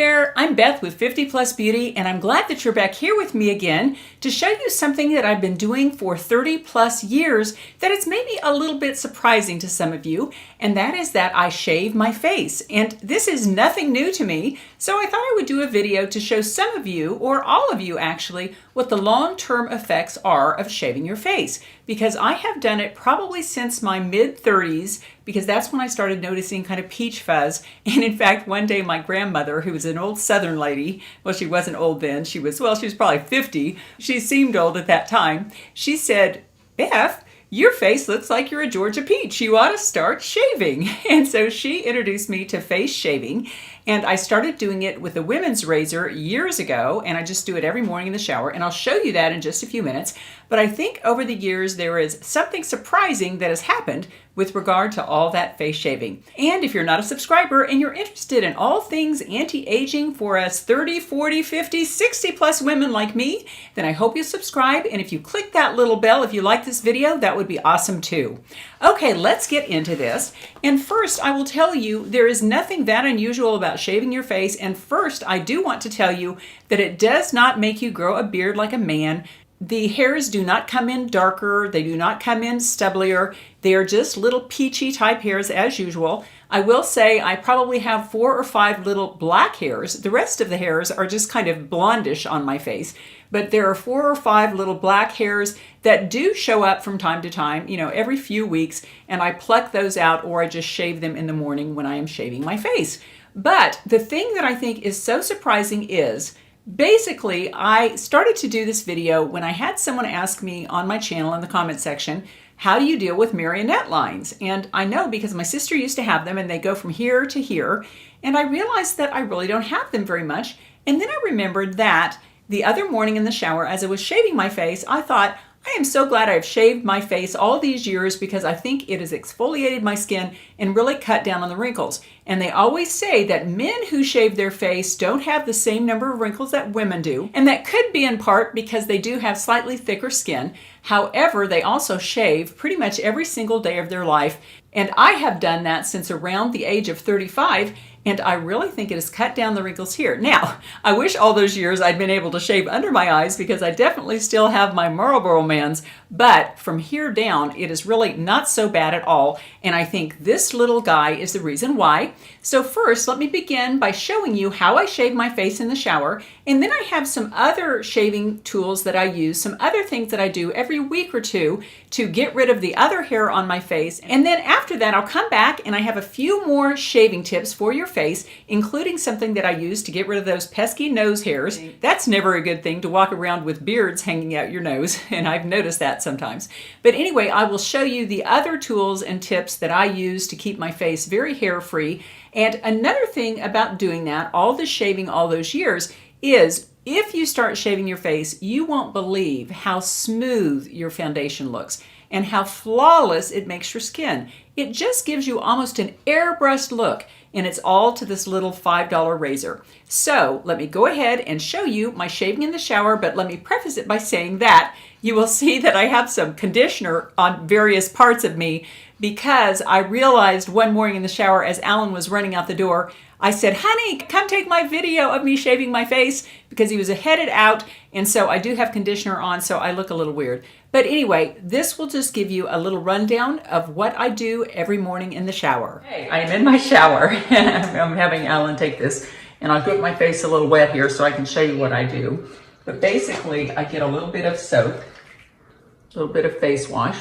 there, I'm Beth with 50 Plus Beauty, and I'm glad that you're back here with me again to show you something that I've been doing for 30 plus years that it's maybe a little bit surprising to some of you, and that is that I shave my face. And this is nothing new to me, so I thought I would do a video to show some of you, or all of you actually, what the long-term effects are of shaving your face. Because I have done it probably since my mid-30s, because that's when I started noticing kind of peach fuzz. And in fact, one day my grandmother, who was an old Southern lady, well, she wasn't old then, she was probably 50. She seemed old at that time. She said, "Beth, your face looks like you're a Georgia peach. You ought to start shaving." And so she introduced me to face shaving, and I started doing it with a women's razor years ago, and I just do it every morning in the shower, and I'll show you that in just a few minutes. But I think over the years there is something surprising that has happened with regard to all that face shaving. And if you're not a subscriber and you're interested in all things anti-aging for us 30, 40, 50, 60 plus women like me, then I hope you subscribe. And if you click that little bell, if you like this video, that would be awesome too. Okay, let's get into this. And first, I will tell you there is nothing that unusual about shaving your face. And first, I do want to tell you that it does not make you grow a beard like a man. The hairs do not come in darker, they do not come in stubblier, they are just little peachy type hairs as usual. I will say I probably have 4 or 5 little black hairs. The rest of the hairs are just kind of blondish on my face, but there are 4 or 5 little black hairs that do show up from time to time, every few weeks, and I pluck those out or I just shave them in the morning when I am shaving my face. But the thing that I think is so surprising is, basically, I started to do this video when I had someone ask me on my channel in the comment section, how do you deal with marionette lines? And I know because my sister used to have them and they go from here to here. And I realized that I really don't have them very much. And then I remembered that the other morning in the shower, as I was shaving my face, I thought, I am so glad I've shaved my face all these years because I think it has exfoliated my skin and really cut down on the wrinkles. And they always say that men who shave their face don't have the same number of wrinkles that women do. And that could be in part because they do have slightly thicker skin. However, they also shave pretty much every single day of their life. And I have done that since around the age of 35. And I really think it has cut down the wrinkles here. Now, I wish all those years I'd been able to shave under my eyes because I definitely still have my Marlboro mans, but from here down, it is really not so bad at all. And I think this little guy is the reason why. So first, let me begin by showing you how I shave my face in the shower. And then I have some other shaving tools that I use, some other things that I do every week or two to get rid of the other hair on my face. And then after that, I'll come back and I have a few more shaving tips for your face, including something that I use to get rid of those pesky nose hairs. That's never a good thing to walk around with beards hanging out your nose, and I've noticed that sometimes. But anyway, I will show you the other tools and tips that I use to keep my face very hair-free. And another thing about doing that, all the shaving all those years, is if you start shaving your face, you won't believe how smooth your foundation looks and how flawless it makes your skin. It just gives you almost an airbrushed look, and it's all to this little $5 razor. So let me go ahead and show you my shaving in the shower, but let me preface it by saying that you will see that I have some conditioner on various parts of me because I realized one morning in the shower as Alan was running out the door, I said, "Honey, come take my video of me shaving my face," because he was headed out, and so I do have conditioner on, so I look a little weird. But anyway, this will just give you a little rundown of what I do every morning in the shower. Hey, I am in my shower. I'm having Alan take this, and I'll get my face a little wet here so I can show you what I do. But basically, I get a little bit of soap, a little bit of face wash,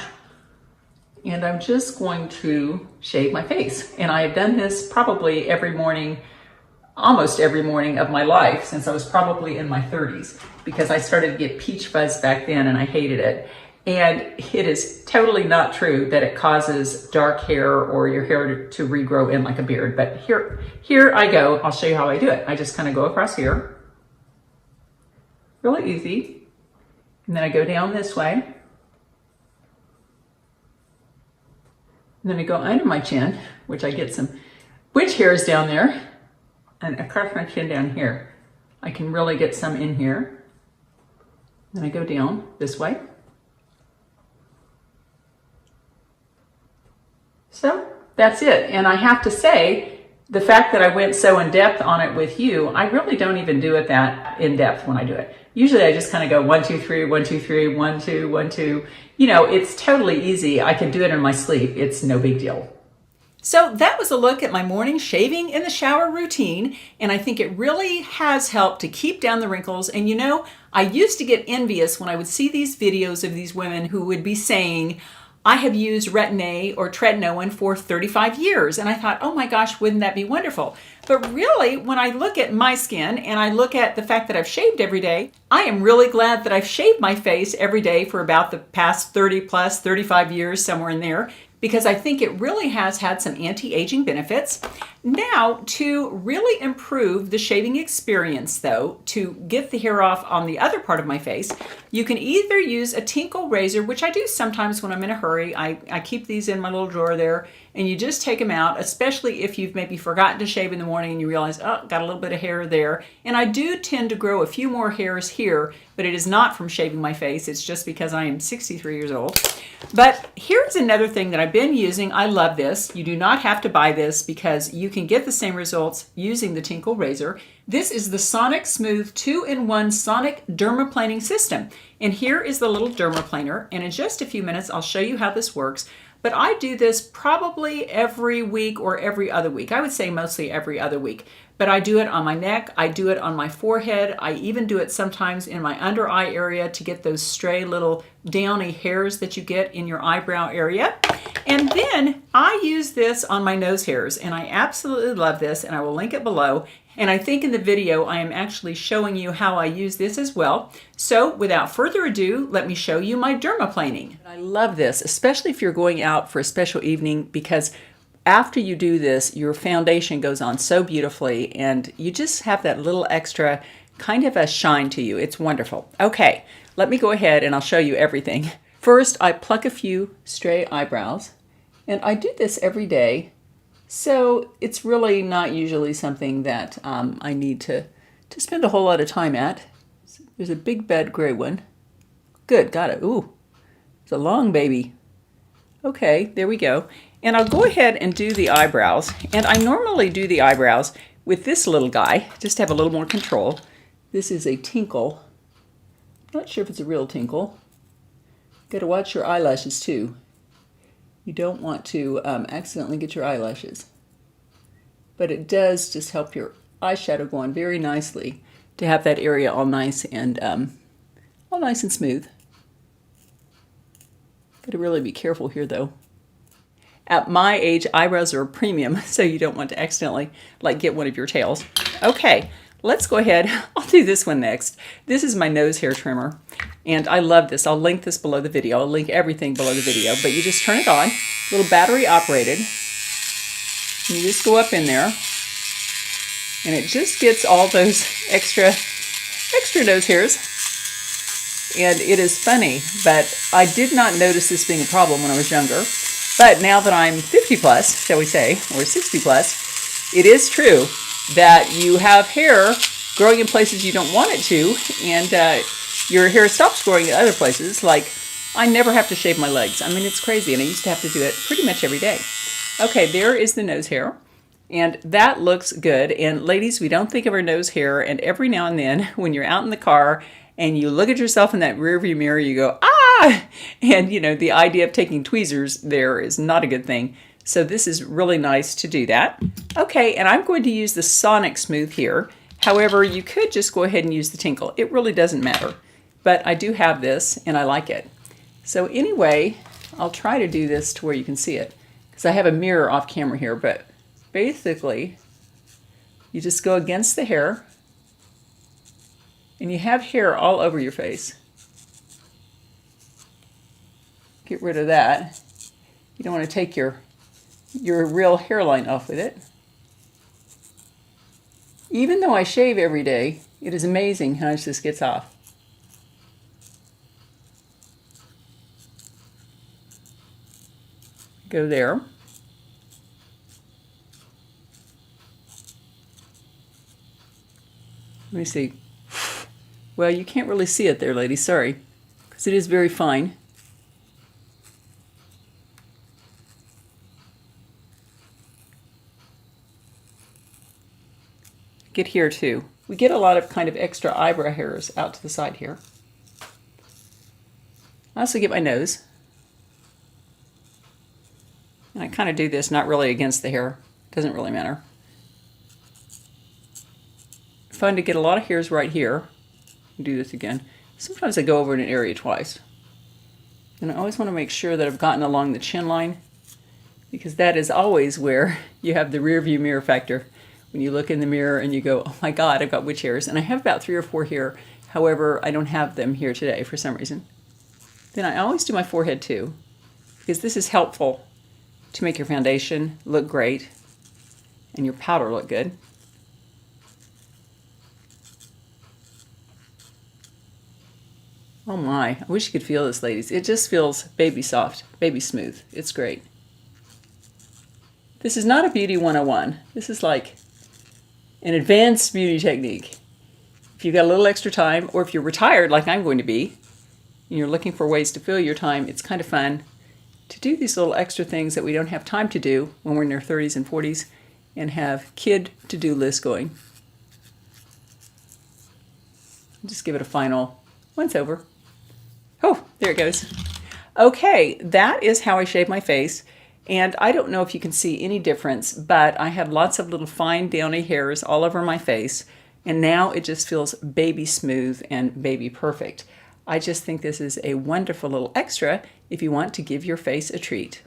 and I'm just going to shave my face. And I have done this probably every morning, almost every morning of my life since I was probably in my 30s, because I started to get peach fuzz back then and I hated it. And it is totally not true that it causes dark hair or your hair to regrow in like a beard. But here I go. I'll show you how I do it. I just kind of go across here. Really easy. And then I go down this way. And then I go under my chin, which I get some witch hairs down there, and across my chin down here. I can really get some in here. Then I go down this way. So that's it. And I have to say, The fact that I went so in depth on it with you, I really don't even do it that in depth when I do it. Usually I just kind of go 1, 2, 3, 1, 2, 3, 1, 2, 1, 2. You know, it's totally easy. I can do it in my sleep. It's no big deal. So that was a look at my morning shaving in the shower routine, and I think it really has helped to keep down the wrinkles. And you know, I used to get envious when I would see these videos of these women who would be saying, I have used Retin-A or tretinoin for 35 years. And I thought, oh my gosh, wouldn't that be wonderful? But really, when I look at my skin and I look at the fact that I've shaved every day, I am really glad that I've shaved my face every day for about the past 30 plus, 35 years, somewhere in there, because I think it really has had some anti-aging benefits. Now, to really improve the shaving experience though, to get the hair off on the other part of my face, you can either use a Tinkle razor, which I do sometimes when I'm in a hurry. I keep these in my little drawer there, and you just take them out, especially if you've maybe forgotten to shave in the morning and you realize, oh, got a little bit of hair there. And I do tend to grow a few more hairs here, but it is not from shaving my face. It's just because I am 63 years old. But here's another thing that I've been using. I love this. You do not have to buy this because you can get the same results using the Tinkle razor. This is the Sonic Smooth 2-in-1 Sonic Dermaplaning System. And here is the little dermaplaner. And in just a few minutes, I'll show you how this works. But I do this probably every week or every other week. I would say mostly every other week. But I do it on my neck, I do it on my forehead, I even do it sometimes in my under eye area to get those stray little downy hairs that you get in your eyebrow area. And then I use this on my nose hairs, and I absolutely love this, and I will link it below. And I think in the video I am actually showing you how I use this as well. So without further ado, let me show you my dermaplaning. I love this, especially if you're going out for a special evening, because after you do this, your foundation goes on so beautifully and you just have that little extra kind of a shine to you. It's wonderful. Okay, let me go ahead and I'll show you everything. First, I pluck a few stray eyebrows, and I do this every day. So it's really not usually something that I need to spend a whole lot of time at. There's a big bad gray one. Good, got it. Ooh, it's a long baby. Okay, there we go. And I'll go ahead and do the eyebrows. And I normally do the eyebrows with this little guy, just to have a little more control. This is a Tinkle. Not sure if it's a real Tinkle. Got to watch your eyelashes too. You don't want to accidentally get your eyelashes. But it does just help your eyeshadow go on very nicely to have that area all nice and smooth. Got to really be careful here though. At my age, eyebrows are a premium, so you don't want to accidentally get one of your tails. Okay, let's go ahead. I'll do this one next. This is my nose hair trimmer, and I love this. I'll link this below the video. I'll link everything below the video, but you just turn it on, little battery operated. You just go up in there, and it just gets all those extra nose hairs. And it is funny, but I did not notice this being a problem when I was younger. But now that I'm 50 plus, shall we say, or 60 plus, it is true that you have hair growing in places you don't want it to, and your hair stops growing at other places. Like, I never have to shave my legs. I mean, it's crazy, and I used to have to do it pretty much every day. Okay, there is the nose hair, and that looks good. And ladies, we don't think of our nose hair, and every now and then, when you're out in the car, and you look at yourself in that rearview mirror, you go, ah! And you know, the idea of taking tweezers there is not a good thing. So this is really nice to do that. Okay, and I'm going to use the Sonic Smooth here. However, you could just go ahead and use the Tinkle. It really doesn't matter. But I do have this, and I like it. So anyway, I'll try to do this to where you can see it, because I have a mirror off camera here. But basically, you just go against the hair, and you have hair all over your face. Get rid of that. You don't want to take your real hairline off with it. Even though I shave every day, it is amazing how much this gets off. Go there. Let me see. Well, you can't really see it there, ladies, sorry, because it is very fine. get here too. We get a lot of kind of extra eyebrow hairs out to the side here. I also get my nose. And I kind of do this not really against the hair. Doesn't really matter. Fun to get a lot of hairs right here. Do this again. Sometimes I go over in an area twice. And I always want to make sure that I've gotten along the chin line, because that is always where you have the rear view mirror factor. When you look in the mirror and you go, oh my God, I've got witch hairs. And I have about 3 or 4 here. However, I don't have them here today for some reason. Then I always do my forehead too, because this is helpful to make your foundation look great and your powder look good. Oh my, I wish you could feel this, ladies. It just feels baby soft, baby smooth. It's great. This is not a beauty 101. This is like an advanced beauty technique. If you've got a little extra time, or if you're retired like I'm going to be, and you're looking for ways to fill your time, it's kind of fun to do these little extra things that we don't have time to do when we're in our 30s and 40s and have kid to-do lists going. Just give it a final once over. Oh, there it goes. Okay, that is how I shave my face. And I don't know if you can see any difference, but I have lots of little fine downy hairs all over my face. And now it just feels baby smooth and baby perfect. I just think this is a wonderful little extra if you want to give your face a treat.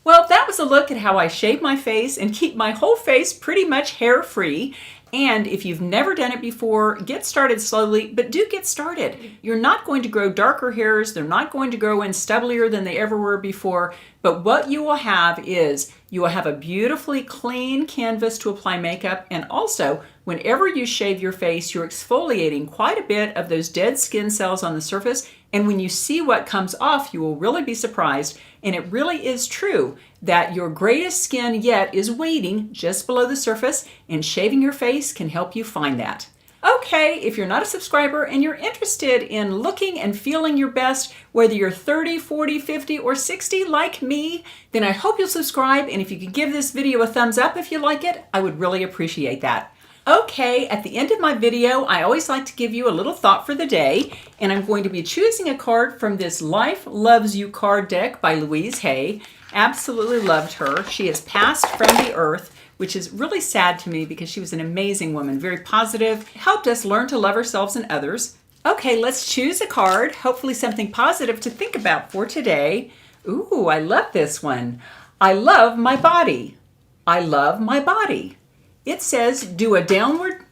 Well, that was a look at how I shave my face and keep my whole face pretty much hair-free. And if you've never done it before, get started slowly, but do get started. You're not going to grow darker hairs. They're not going to grow in stubblier than they ever were before. But what you will have is you will have a beautifully clean canvas to apply makeup. And also, whenever you shave your face, you're exfoliating quite a bit of those dead skin cells on the surface. And when you see what comes off, you will really be surprised. And it really is true that your greatest skin yet is waiting just below the surface, and shaving your face can help you find that. Okay, if you're not a subscriber and you're interested in looking and feeling your best, whether you're 30, 40, 50, or 60 like me, then I hope you'll subscribe. And if you could give this video a thumbs up if you like it, I would really appreciate that. Okay, at the end of my video, I always like to give you a little thought for the day, and I'm going to be choosing a card from this Life Loves You card deck by Louise Hay. Absolutely loved her. She has passed from the earth, which is really sad to me because she was an amazing woman, very positive, helped us learn to love ourselves and others. Okay, let's choose a card, hopefully something positive to think about for today. Ooh, I love this one. I love my body. I love my body. It says, do a downward...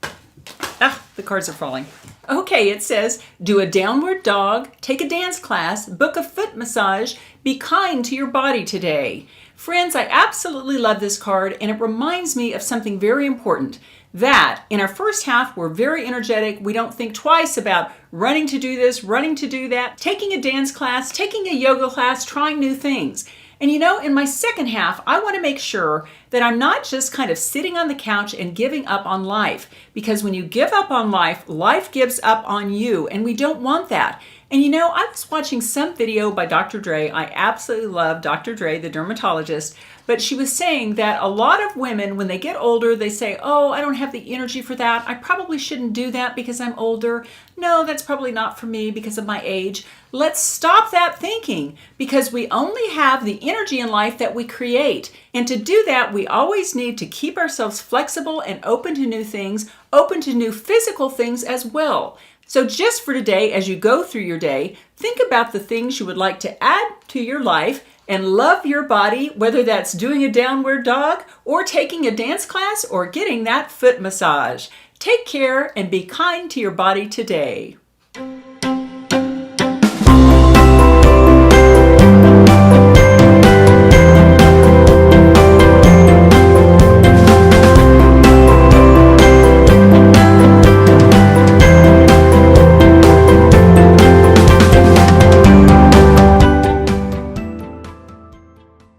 the cards are falling. Okay, it says, do a downward dog, take a dance class, book a foot massage, be kind to your body today. Friends, I absolutely love this card, and it reminds me of something very important. That in our first half, we're very energetic. We don't think twice about running to do this, running to do that, taking a dance class, taking a yoga class, trying new things. And you know, in my second half, I want to make sure that I'm not just kind of sitting on the couch and giving up on life. Because when you give up on life, life gives up on you, and we don't want that. And you know, I was watching some video by Dr. Dre. I absolutely love Dr. Dre, the dermatologist. But she was saying that a lot of women, when they get older, they say, oh, I don't have the energy for that. I probably shouldn't do that because I'm older. No, that's probably not for me because of my age. Let's stop that thinking, because we only have the energy in life that we create. And to do that, we always need to keep ourselves flexible and open to new things, open to new physical things as well. So just for today, as you go through your day, think about the things you would like to add to your life and love your body, whether that's doing a downward dog or taking a dance class or getting that foot massage. Take care and be kind to your body today.